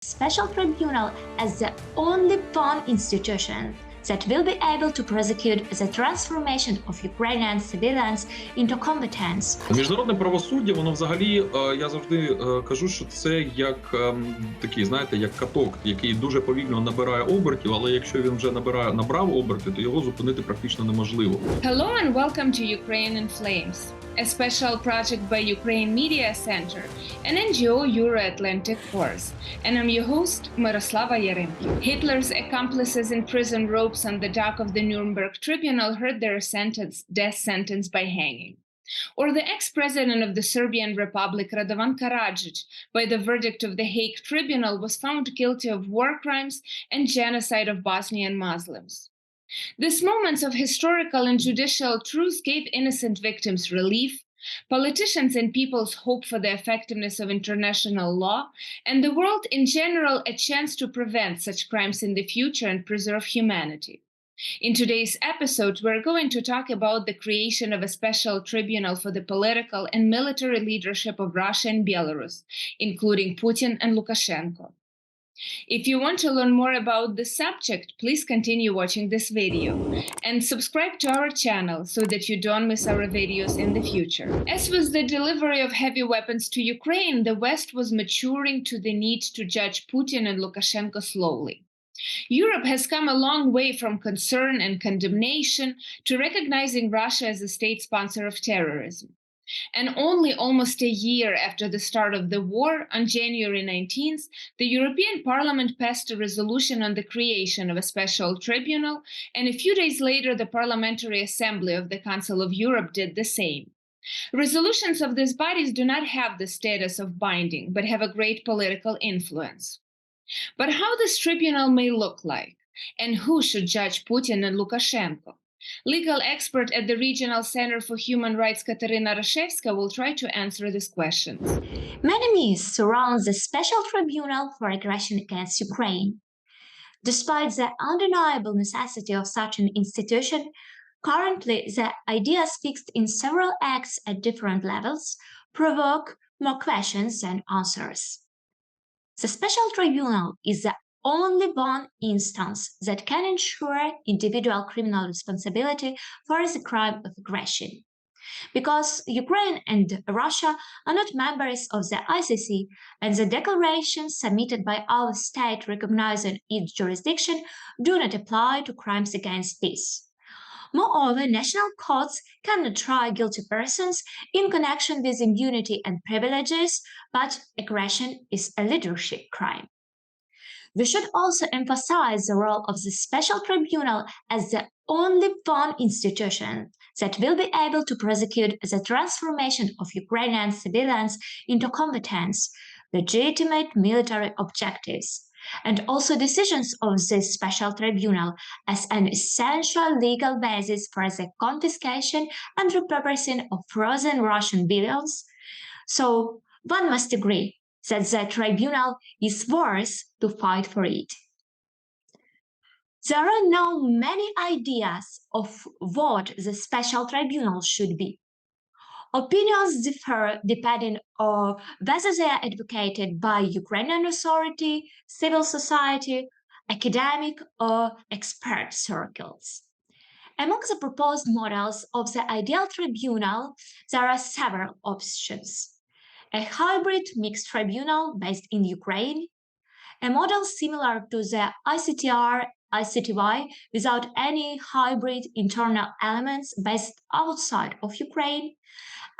Special Tribunal as the only one institution that will be able to prosecute the transformation of Ukrainian civilians into combatants. Міжнародне правосуддя, воно взагалі, я завжди кажу, що це як такий, знаєте, як каток, який дуже повільно набирає обертів, але якщо він вже набрав оберти, то його зупинити практично неможливо. Hello and welcome to Ukraine in Flames, a special project by Ukraine Media Center, an NGO Euro-Atlantic Force, and I'm your host, Miroslava Yaremki. Hitler's accomplices in prison ropes on the dock of the Nuremberg Tribunal heard their death sentence by hanging. Or the ex-president of the Serbian Republic, Radovan Karadzic, by the verdict of the Hague Tribunal, was found guilty of war crimes and genocide of Bosnian Muslims. These moments of historical and judicial truth gave innocent victims relief, politicians and people's hope for the effectiveness of international law, and the world in general a chance to prevent such crimes in the future and preserve humanity. In today's episode, we're going to talk about the creation of a special tribunal for the political and military leadership of Russia and Belarus, including Putin and Lukashenko. If you want to learn more about this subject, please continue watching this video and subscribe to our channel so that you don't miss our videos in the future. As with the delivery of heavy weapons to Ukraine, the West was maturing to the need to judge Putin and Lukashenko slowly. Europe has come a long way from concern and condemnation to recognizing Russia as a state sponsor of terrorism. And only almost a year after the start of the war, on January 19th, the European Parliament passed a resolution on the creation of a special tribunal, and a few days later, the Parliamentary Assembly of the Council of Europe did the same. Resolutions of these bodies do not have the status of binding, but have a great political influence. But how this tribunal may look like, and who should judge Putin and Lukashenko? Legal expert at the Regional Center for Human Rights, Kateryna Rashevska, will try to answer these questions. Many myths surround the Special Tribunal for aggression against Ukraine. Despite the undeniable necessity of such an institution, currently the ideas fixed in several acts at different levels provoke more questions than answers. The Special Tribunal is the only one instance that can ensure individual criminal responsibility for the crime of aggression. Because Ukraine and Russia are not members of the ICC, and the declarations submitted by our state recognizing its jurisdiction do not apply to crimes against peace. Moreover, national courts cannot try guilty persons in connection with immunity and privileges, but aggression is a leadership crime. We should also emphasize the role of the Special Tribunal as the only one institution that will be able to prosecute the transformation of Ukrainian civilians into combatants, legitimate military objectives, and also decisions of this Special Tribunal as an essential legal basis for the confiscation and repurposing of frozen Russian billions. So one must agree that the tribunal is worth to fight for it. There are now many ideas of what the Special Tribunal should be. Opinions differ depending on whether they are advocated by Ukrainian authority, civil society, academic or expert circles. Among the proposed models of the ideal tribunal, there are several options. A hybrid mixed tribunal based in Ukraine, a model similar to the ICTY without any hybrid internal elements based outside of Ukraine,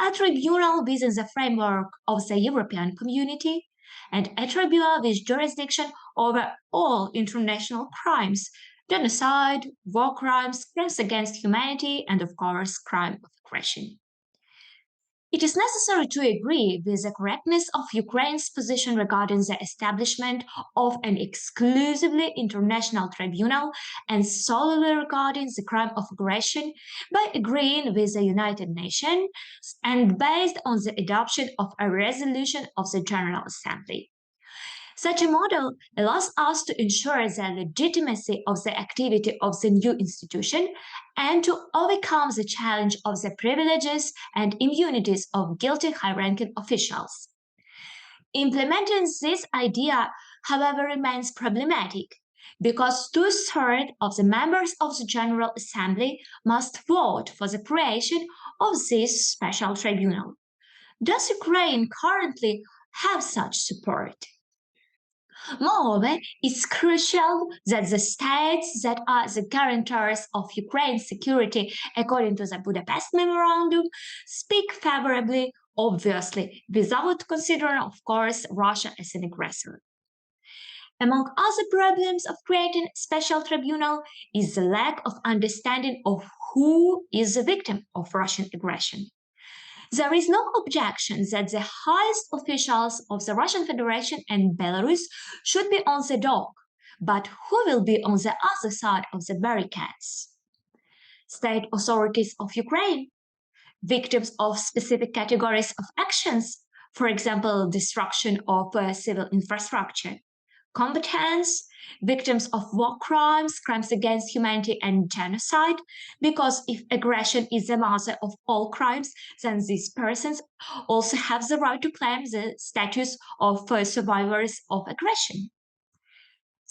a tribunal within the framework of the European Community, and a tribunal with jurisdiction over all international crimes, genocide, war crimes, crimes against humanity, and of course, crime of aggression. It is necessary to agree with the correctness of Ukraine's position regarding the establishment of an exclusively international tribunal and solely regarding the crime of aggression by agreeing with the United Nations and based on the adoption of a resolution of the General Assembly. Such a model allows us to ensure the legitimacy of the activity of the new institution and to overcome the challenge of the privileges and immunities of guilty high-ranking officials. Implementing this idea however, remains problematic because 2/3 of the members of the General Assembly must vote for the creation of this special tribunal. Does Ukraine currently have such support? Moreover, it's crucial that the states that are the guarantors of Ukraine's security, according to the Budapest Memorandum, speak favorably, obviously, without considering, of course, Russia as an aggressor. Among other problems of creating a special tribunal is the lack of understanding of who is the victim of Russian aggression. There is no objection that the highest officials of the Russian Federation and Belarus should be on the dock, but who will be on the other side of the barricades? State authorities of Ukraine, victims of specific categories of actions, for example, destruction of civil infrastructure, combatants, victims of war crimes, crimes against humanity, and genocide, because if aggression is the mother of all crimes, then these persons also have the right to claim the status of survivors of aggression.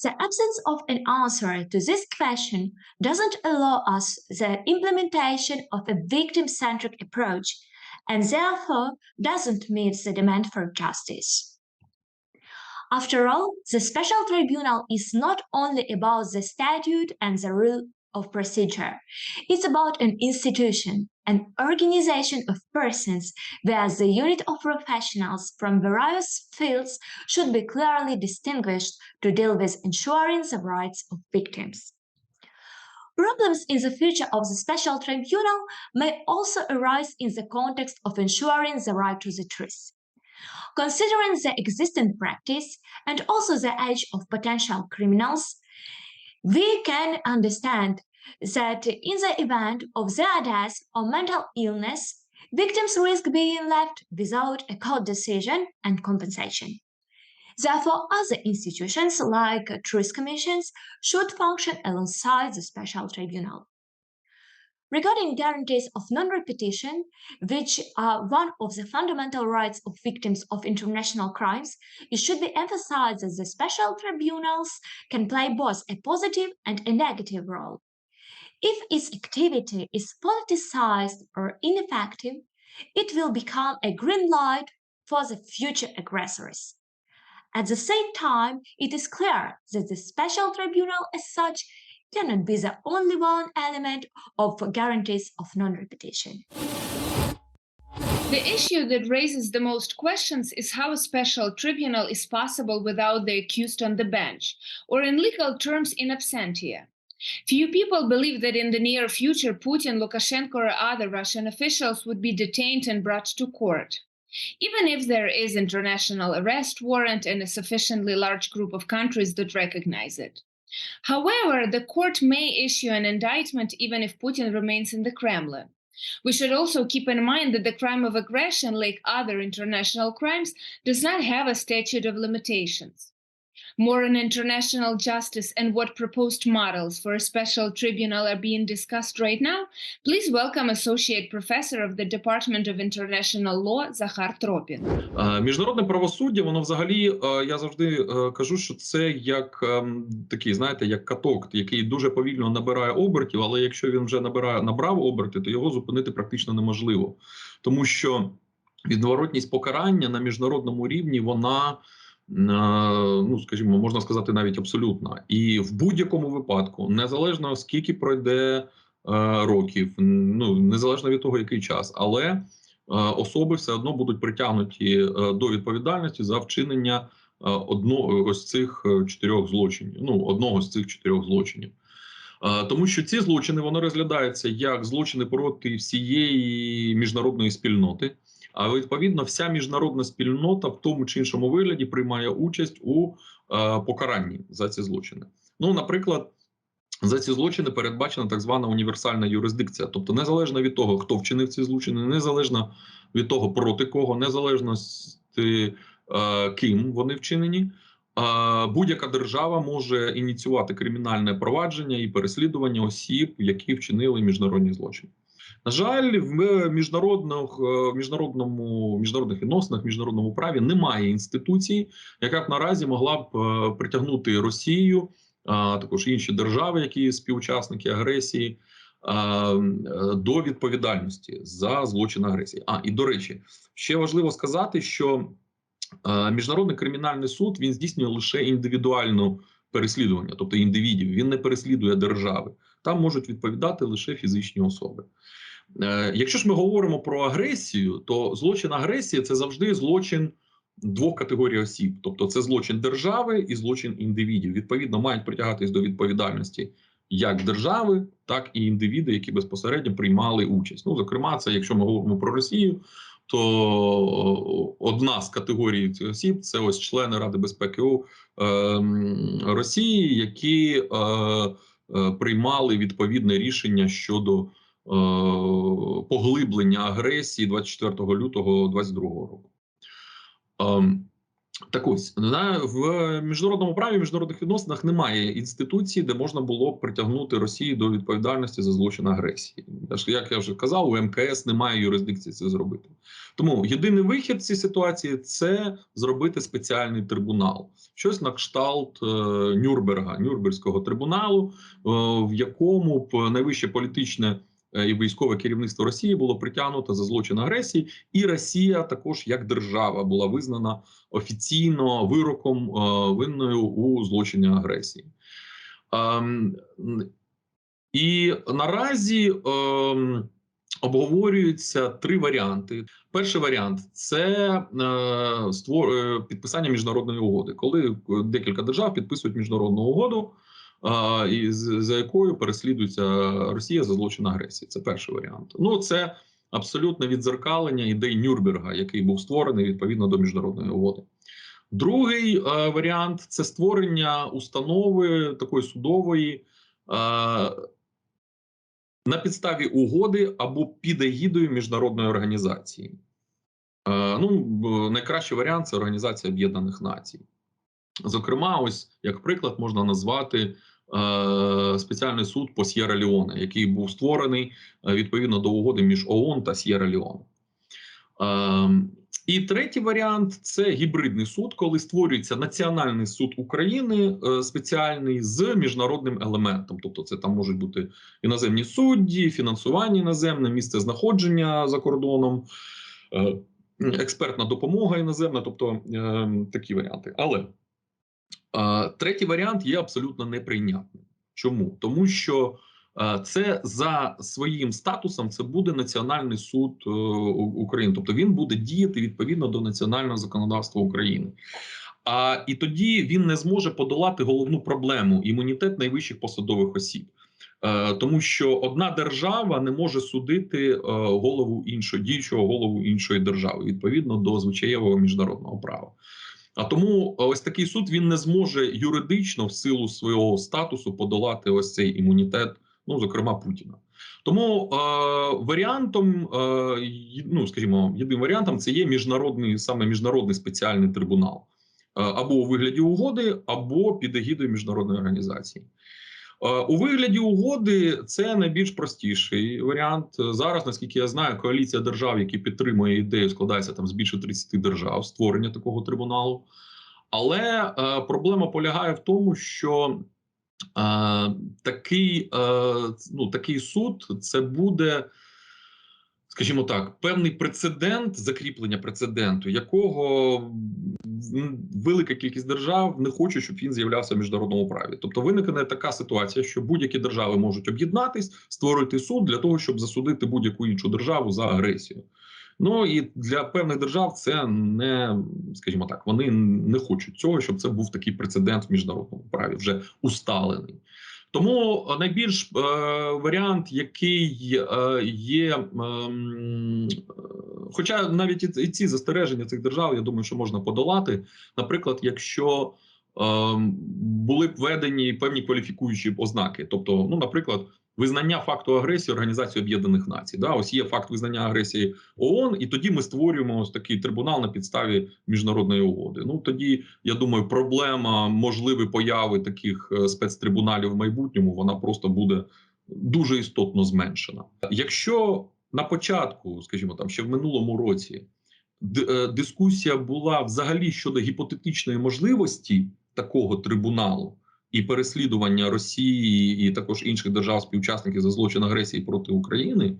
The absence of an answer to this question doesn't allow us the implementation of a victim-centric approach and therefore doesn't meet the demand for justice. After all, the Special Tribunal is not only about the statute and the rule of procedure. It's about an institution, an organization of persons where the unit of professionals from various fields should be clearly distinguished to deal with ensuring the rights of victims. Problems in the future of the Special Tribunal may also arise in the context of ensuring the right to the truth. Considering the existing practice and also the age of potential criminals, we can understand that in the event of their death or mental illness, victims risk being left without a court decision and compensation. Therefore, other institutions like truth commissions should function alongside the Special Tribunal. Regarding guarantees of non-repetition, which are one of the fundamental rights of victims of international crimes, it should be emphasized that the special tribunals can play both a positive and a negative role. If its activity is politicized or ineffective, it will become a green light for the future aggressors. At the same time, it is clear that the special tribunal as such cannot be the only one element of guarantees of non-repetition. The issue that raises the most questions is how a special tribunal is possible without the accused on the bench, or in legal terms in absentia. Few people believe that in the near future Putin, Lukashenko, or other Russian officials would be detained and brought to court. Even if there is international arrest warrant and a sufficiently large group of countries that recognize it. However, the court may issue an indictment even if Putin remains in the Kremlin. We should also keep in mind that the crime of aggression, like other international crimes, does not have a statute of limitations. More on international justice and what proposed models for a special tribunal are being discussed right now, please welcome Associate Professor of the Department of International Law Zahar Tropin. Міжнародне правосуддя, воно взагалі, я завжди кажу, що це як такий, знаєте, як каток, який дуже повільно набирає обертів, але якщо він вже набрав оберти, то його зупинити практично неможливо. Тому що відворотність покарання на міжнародному рівні, вона, ну, скажімо, можна сказати, навіть абсолютна. І в будь-якому випадку, незалежно скільки пройде років, ну, незалежно від того, який час, але особи все одно будуть притягнуті до відповідальності за вчинення одного з цих 4 злочинів. Ну, одного з цих 4 злочинів. Тому що ці злочини, вони розглядаються як злочини проти всієї міжнародної спільноти. А відповідно, вся міжнародна спільнота в тому чи іншому вигляді приймає участь у покаранні за ці злочини. Ну, наприклад, за ці злочини передбачена так звана універсальна юрисдикція. Тобто, незалежно від того, хто вчинив ці злочини, незалежно від того, проти кого, незалежно від ким вони вчинені, будь-яка держава може ініціювати кримінальне провадження і переслідування осіб, які вчинили міжнародні злочини. На жаль, в міжнародних відносинах, міжнародному праві немає інституції, яка б наразі могла б притягнути Росію, а також інші держави, які співучасники агресії, до відповідальності за злочин агресії. І до речі, ще важливо сказати, що Міжнародний кримінальний суд, він здійснює лише індивідуальне переслідування, тобто індивідів, він не переслідує держави. Там можуть відповідати лише фізичні особи. Якщо ж ми говоримо про агресію, то злочин агресії – це завжди злочин двох категорій осіб. Тобто це злочин держави і злочин індивідів. Відповідно, мають притягатись до відповідальності як держави, так і індивіди, які безпосередньо приймали участь. Ну, зокрема, це якщо ми говоримо про Росію, то одна з категорій цих осіб – це ось члени Ради безпеки Росії, які приймали відповідне рішення щодо поглиблення агресії 24 лютого 2022 року. Так ось, в міжнародному праві, в міжнародних відносинах немає інституції, де можна було б притягнути Росію до відповідальності за злочин агресії. Як я вже казав, у МКС немає юрисдикції це зробити. Тому єдиний вихід в цій ситуації – це зробити спеціальний трибунал. Щось на кшталт Нюрнберзького трибуналу, в якому б найвище політичне і військове керівництво Росії було притягнуто за злочин агресії, і Росія також як держава була визнана офіційно вироком винною у злочині агресії. І наразі обговорюються три варіанти. Перший варіант – це підписання міжнародної угоди, коли декілька держав підписують міжнародну угоду, за якою переслідується Росія за злочин агресії. Це перший варіант. Ну, це абсолютне віддзеркалення ідей Нюрнберга, який був створений відповідно до міжнародної угоди. Другий варіант – це створення установи такої судової на підставі угоди або під егідою міжнародної організації. Найкращий варіант – це Організація Об'єднаних Націй. Зокрема, ось як приклад можна назвати спеціальний суд по С'єра-Леоне, який був створений відповідно до угоди між ООН та С'єра-Леоне. І третій варіант – це гібридний суд, коли створюється Національний суд України спеціальний з міжнародним елементом. Тобто це там можуть бути іноземні судді, фінансування іноземне, місце знаходження за кордоном, експертна допомога іноземна, тобто такі варіанти. Але третій варіант є абсолютно неприйнятним. Чому? Тому що це за своїм статусом це буде Національний суд України. Тобто він буде діяти відповідно до національного законодавства України. І тоді він не зможе подолати головну проблему – імунітет найвищих посадових осіб. Тому що одна держава не може судити діючого голову іншої держави відповідно до звичаєвого міжнародного права. А тому ось такий суд він не зможе юридично в силу свого статусу подолати ось цей імунітет, зокрема Путіна. Тому єдиним варіантом це є міжнародний спеціальний трибунал. Або у вигляді угоди, або під егідою міжнародної організації. У вигляді угоди це найбільш простіший варіант. Зараз, наскільки я знаю, коаліція держав, які підтримує ідею, складається там з більше 30 держав створення такого трибуналу. Але проблема полягає в тому, що такий суд – це буде, скажімо так, певний прецедент, закріплення прецеденту, якого велика кількість держав не хоче, щоб він з'являвся в міжнародному праві. Тобто виникне така ситуація, що будь-які держави можуть об'єднатись, створити суд для того, щоб засудити будь-яку іншу державу за агресію. І для певних держав це не, скажімо так, вони не хочуть цього, щоб це був такий прецедент в міжнародному праві, вже усталений. Тому найбільш варіант, який є, хоча навіть і ці застереження цих держав, я думаю, що можна подолати. Наприклад, якщо були б введені певні кваліфікуючі ознаки, тобто, наприклад, визнання факту агресії Організації Об'єднаних Націй. Ось є факт визнання агресії ООН, і тоді ми створюємо ось такий трибунал на підставі міжнародної угоди. Тоді, я думаю, проблема можливої появи таких спецтрибуналів в майбутньому, вона просто буде дуже істотно зменшена. Якщо на початку, скажімо, там ще в минулому році дискусія була взагалі щодо гіпотетичної можливості такого трибуналу і переслідування Росії і також інших держав-співучасників за злочин агресії проти України,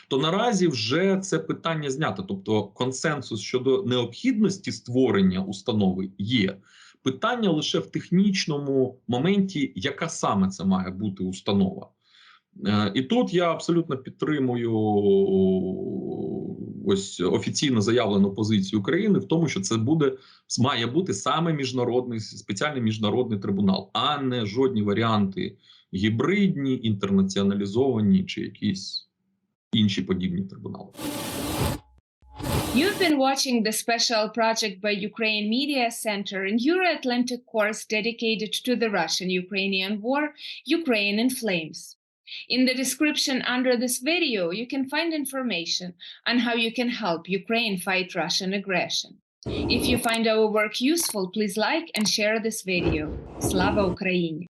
то наразі вже це питання знято. Тобто консенсус щодо необхідності створення установи є. Питання лише в технічному моменті, яка саме це має бути установа. І тут я абсолютно підтримую ось офіційно заявлену позицію України в тому, що це має бути саме міжнародний, спеціальний міжнародний трибунал, а не жодні варіанти гібридні, інтернаціоналізовані чи якісь інші подібні трибунали. You've been watching the special project by Ukraine Media Center and Euro-Atlantic course dedicated to the Russian-Ukrainian war, Ukraine in Flames. In the description under this video, you can find information on how you can help Ukraine fight Russian aggression. If you find our work useful, please like and share this video. Slava Ukraini!